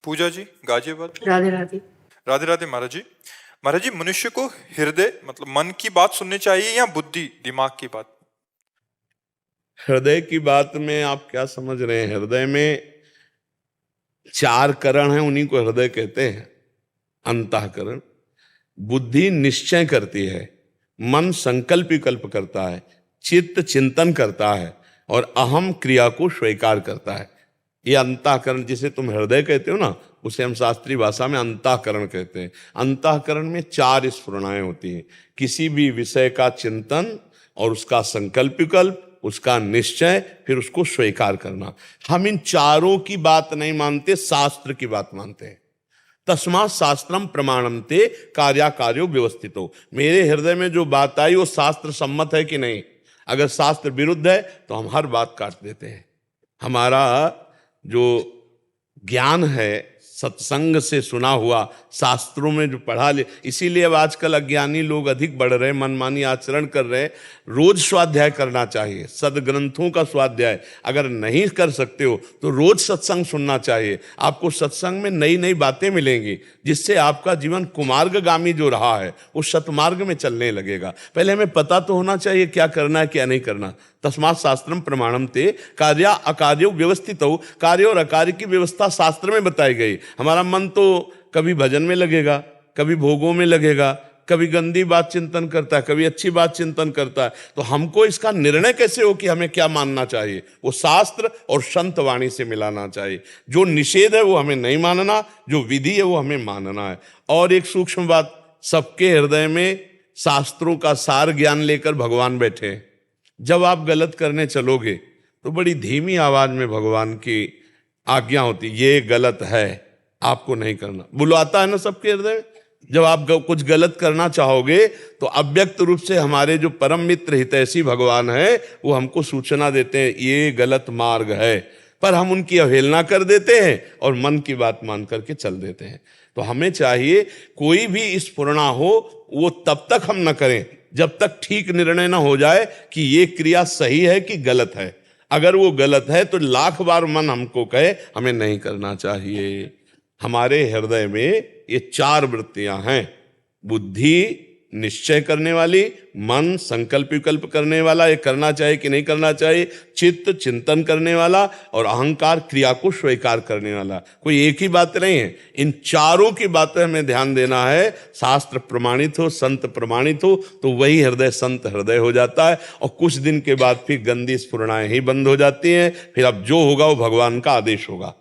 पूजा जी गाजियाबाद। राधे राधे। राधे राधे महाराज जी। महाराज जी, मनुष्य को हृदय मतलब मन की बात सुननी चाहिए या बुद्धि दिमाग की बात? हृदय की बात में आप क्या समझ रहे हैं? हृदय में 4 करण हैं, उन्हीं को हृदय कहते हैं। अंतःकरण। बुद्धि निश्चय करती है, मन संकल्प विकल्प करता है, चित्त चिंतन करता है और अहम क्रिया को स्वीकार करता है। ये अंतःकरण जिसे तुम हृदय कहते हो ना, उसे हम शास्त्रीय भाषा में अंतःकरण कहते हैं। अंतःकरण में 4 स्फुरणाएं होती हैं। किसी भी विषय का चिंतन और उसका संकल्प विकल्प, उसका निश्चय, फिर उसको स्वीकार करना। हम इन चारों की बात नहीं मानते, शास्त्र की बात मानते हैं। तस्मात् शास्त्रम प्रमाणन्ते कार्याकार्यो व्यवस्थितो। मेरे हृदय में जो बात आई वो शास्त्र सम्मत है कि नहीं? अगर शास्त्र विरुद्ध है तो हम हर बात काट देते हैं। हमारा जो ज्ञान है सत्संग से सुना हुआ, शास्त्रों में जो पढ़ा ले, इसीलिए अब आजकल अज्ञानी लोग अधिक बढ़ रहे हैं, मनमानी आचरण कर रहे हैं। रोज स्वाध्याय करना चाहिए, सदग्रंथों का स्वाध्याय। अगर नहीं कर सकते हो तो रोज सत्संग सुनना चाहिए। आपको सत्संग में नई नई बातें मिलेंगी, जिससे आपका जीवन कुमार्गगामी जो रहा है वो सतमार्ग में चलने लगेगा। पहले हमें पता तो होना चाहिए क्या करना है क्या नहीं करना। तस्मात् शास्त्रम प्रमाणम ते कार्य अकार्यो व्यवस्थित हो। कार्य और अकार्य की व्यवस्था शास्त्र में बताई गई। हमारा मन तो कभी भजन में लगेगा, कभी भोगों में लगेगा, कभी गंदी बात चिंतन करता है, कभी अच्छी बात चिंतन करता है। तो हमको इसका निर्णय कैसे हो कि हमें क्या मानना चाहिए? वो शास्त्र और संत वाणी से मिलाना चाहिए। जो निषेध है वो हमें नहीं मानना, जो विधि है वो हमें मानना है। और एक सूक्ष्म बात, सबके हृदय में शास्त्रों का सार ज्ञान लेकर भगवान बैठे हैं। जब आप गलत करने चलोगे तो बड़ी धीमी आवाज में भगवान की आज्ञा होती, ये गलत है, आपको नहीं करना। बुलाता है ना सबके हृदय में। जब आप कुछ गलत करना चाहोगे तो अव्यक्त रूप से हमारे जो परम मित्र हितैषी भगवान है वो हमको सूचना देते हैं, ये गलत मार्ग है। पर हम उनकी अवहेलना कर देते हैं और मन की बात मान करके चल देते हैं। तो हमें चाहिए कोई भी स्फुरणा हो वो तब तक हम न करें जब तक ठीक निर्णय ना हो जाए कि ये क्रिया सही है कि गलत है। अगर वो गलत है तो लाख बार मन हमको कहे हमें नहीं करना चाहिए। हमारे हृदय में ये 4 वृत्तियां हैं, बुद्धि निश्चय करने वाली, मन संकल्प विकल्प करने वाला, ये करना चाहिए कि नहीं करना चाहिए, चित्त चिंतन करने वाला और अहंकार क्रिया को स्वीकार करने वाला। कोई एक ही बात नहीं है, इन चारों की बातें हमें ध्यान देना है। शास्त्र प्रमाणित हो, संत प्रमाणित हो तो वही हृदय संत हृदय हो जाता है। और कुछ दिन के बाद फिर गंदी स्फुरणाएं ही बंद हो जाती हैं। फिर अब जो होगा वो भगवान का आदेश होगा।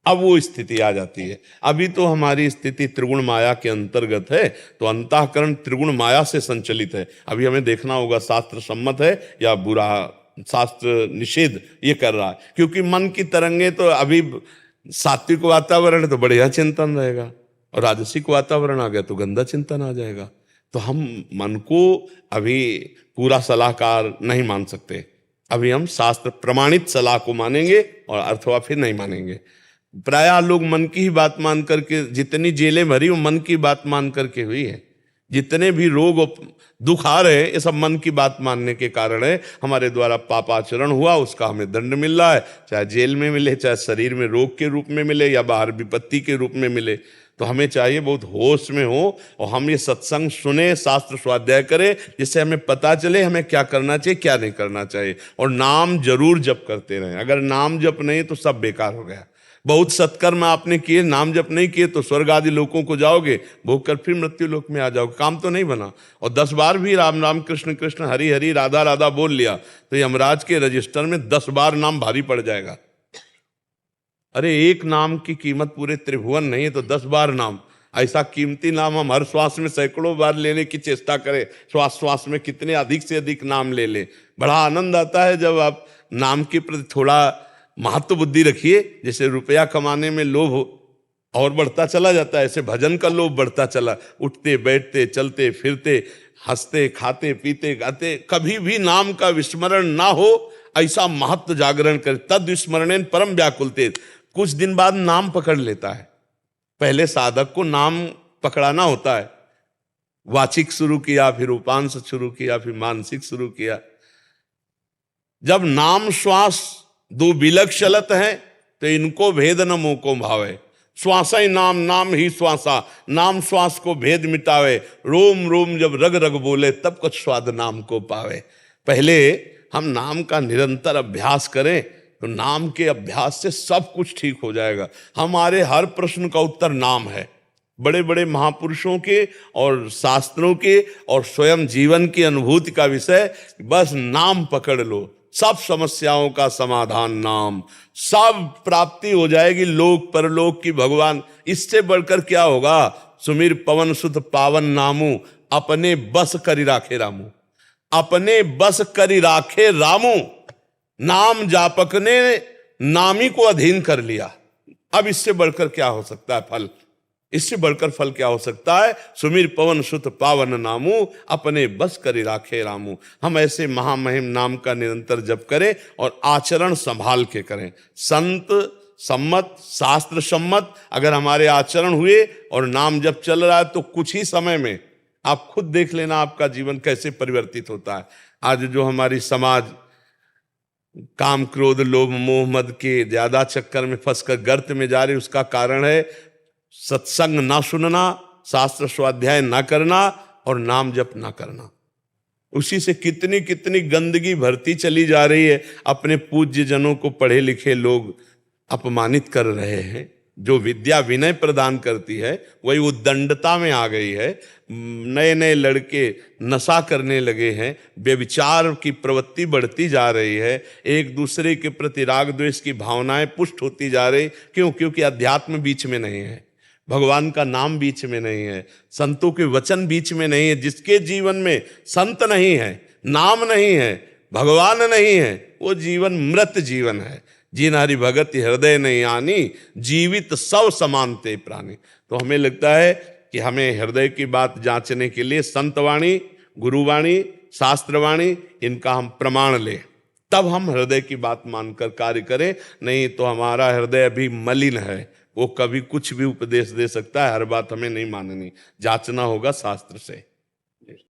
अब वो स्थिति आ जाती है। अभी तो हमारी स्थिति त्रिगुण माया के अंतर्गत है, तो अंतःकरण त्रिगुण माया से संचलित है। अभी हमें देखना होगा शास्त्र सम्मत है या बुरा, शास्त्र निषेध ये कर रहा है। क्योंकि मन की तरंगे तो अभी सात्विक वातावरण है तो बढ़िया चिंतन रहेगा, और राजसिक वातावरण आ गया तो गंदा चिंतन आ जाएगा। तो हम मन को अभी पूरा सलाहकार नहीं मान सकते। अभी हम शास्त्र प्रमाणित सलाह को मानेंगे और अथवा फिर नहीं मानेंगे। प्रायः लोग मन की ही बात मान करके, जितनी जेलें भरी वो मन की बात मान करके हुई है। जितने भी रोग दुख आ रहे हैं ये सब मन की बात मानने के कारण है। हमारे द्वारा पापाचरण हुआ, उसका हमें दंड मिल रहा है, चाहे जेल में मिले, चाहे शरीर में रोग के रूप में मिले या बाहर विपत्ति के रूप में मिले। तो हमें चाहिए बहुत होश में हो और हम ये सत्संग सुने, शास्त्र स्वाध्याय करें, जिससे हमें पता चले हमें क्या करना चाहिए क्या नहीं करना चाहिए। और नाम जरूर जप करते रहें। अगर नाम जप नहीं तो सब बेकार हो गया। बहुत सत्कर्म आपने किए, नाम जप नहीं किए तो स्वर्ग आदि लोकों को जाओगे, भोग कर फिर मृत्यु लोक में आ जाओगे, काम तो नहीं बना। और 10 बार भी राम राम कृष्ण कृष्ण हरि हरि राधा राधा बोल लिया तो यमराज के रजिस्टर में 10 बार नाम भारी पड़ जाएगा। अरे एक नाम की कीमत पूरे त्रिभुवन नहीं है तो 10 बार नाम, ऐसा कीमती नाम हम हर श्वास में सैकड़ों बार लेने की चेष्टा करें। श्वास श्वास में कितने अधिक से अधिक नाम ले ले। बड़ा आनंद आता है जब आप नाम के प्रति थोड़ा महत्व बुद्धि रखिए। जैसे रुपया कमाने में लोभ और बढ़ता चला जाता है, ऐसे भजन का लोभ बढ़ता चला। उठते बैठते चलते फिरते हंसते खाते पीते गाते कभी भी नाम का विस्मरण ना हो, ऐसा महत्व जागरण कर। तद विस्मरणेन परम व्याकुलते। कुछ दिन बाद नाम पकड़ लेता है। पहले साधक को नाम पकड़ाना होता है। वाचिक शुरू किया, फिर उपांश शुरू किया, फिर मानसिक शुरू किया। जब नाम श्वास 2 विलग चलत हैं तो इनको भेद न मोह को भावे। श्वासा ही नाम, नाम ही श्वासा, नाम श्वास को भेद मिटावे, रोम रोम जब रग रग बोले तब कुछ स्वाद नाम को पावे। पहले हम नाम का निरंतर अभ्यास करें तो नाम के अभ्यास से सब कुछ ठीक हो जाएगा। हमारे हर प्रश्न का उत्तर नाम है। बड़े बड़े महापुरुषों के और शास्त्रों के और स्वयं जीवन की अनुभूति का विषय, बस नाम पकड़ लो, सब समस्याओं का समाधान नाम, सब प्राप्ति हो जाएगी लोक परलोक की। भगवान, इससे बढ़कर क्या होगा? सुमिर पवन सुत पावन नामू, अपने बस करी राखे रामू, अपने बस करी राखे रामू। नाम जापक ने नामी को अधीन कर लिया। अब इससे बढ़कर क्या हो सकता है फल? इससे बढ़कर फल क्या हो सकता है? सुमिर पवन सुत पावन नामू, अपने बस करी राखे रामू। हम ऐसे महामहिम नाम का निरंतर जप करें और आचरण संभाल के करें। संत सम्मत, शास्त्र सम्मत अगर हमारे आचरण हुए और नाम जप चल रहा है तो कुछ ही समय में आप खुद देख लेना आपका जीवन कैसे परिवर्तित होता है। आज जो हमारी समाज काम क्रोध लोभ मोह मद के ज्यादा चक्कर में फंसकर गर्त में जा रही, उसका कारण है सत्संग ना सुनना, शास्त्र स्वाध्याय ना करना और नाम जप ना करना। उसी से कितनी कितनी गंदगी भरती चली जा रही है। अपने पूज्य जनों को पढ़े लिखे लोग अपमानित कर रहे हैं। जो विद्या विनय प्रदान करती है वही उद्दंडता में आ गई है। नए नए लड़के नशा करने लगे हैं, व्यभिचार की प्रवृत्ति बढ़ती जा रही है, एक दूसरे के प्रति राग द्वेष की भावनाएं पुष्ट होती जा रही। क्यों? क्योंकि अध्यात्म बीच में नहीं है, भगवान का नाम बीच में नहीं है, संतों के वचन बीच में नहीं है। जिसके जीवन में संत नहीं है, नाम नहीं है, भगवान नहीं है, वो जीवन मृत जीवन है। जिन हरि भगत हृदय नहीं आनी, जीवित सब समानते प्राणी। तो हमें लगता है कि हमें हृदय की बात जांचने के लिए संतवाणी, गुरुवाणी, शास्त्रवाणी, इनका हम प्रमाण लें, तब हम हृदय की बात मानकर कार्य करें। नहीं तो हमारा हृदय अभी मलिन है, वो कभी कुछ भी उपदेश दे सकता है। हर बात हमें नहीं माननी, जांचना होगा शास्त्र से।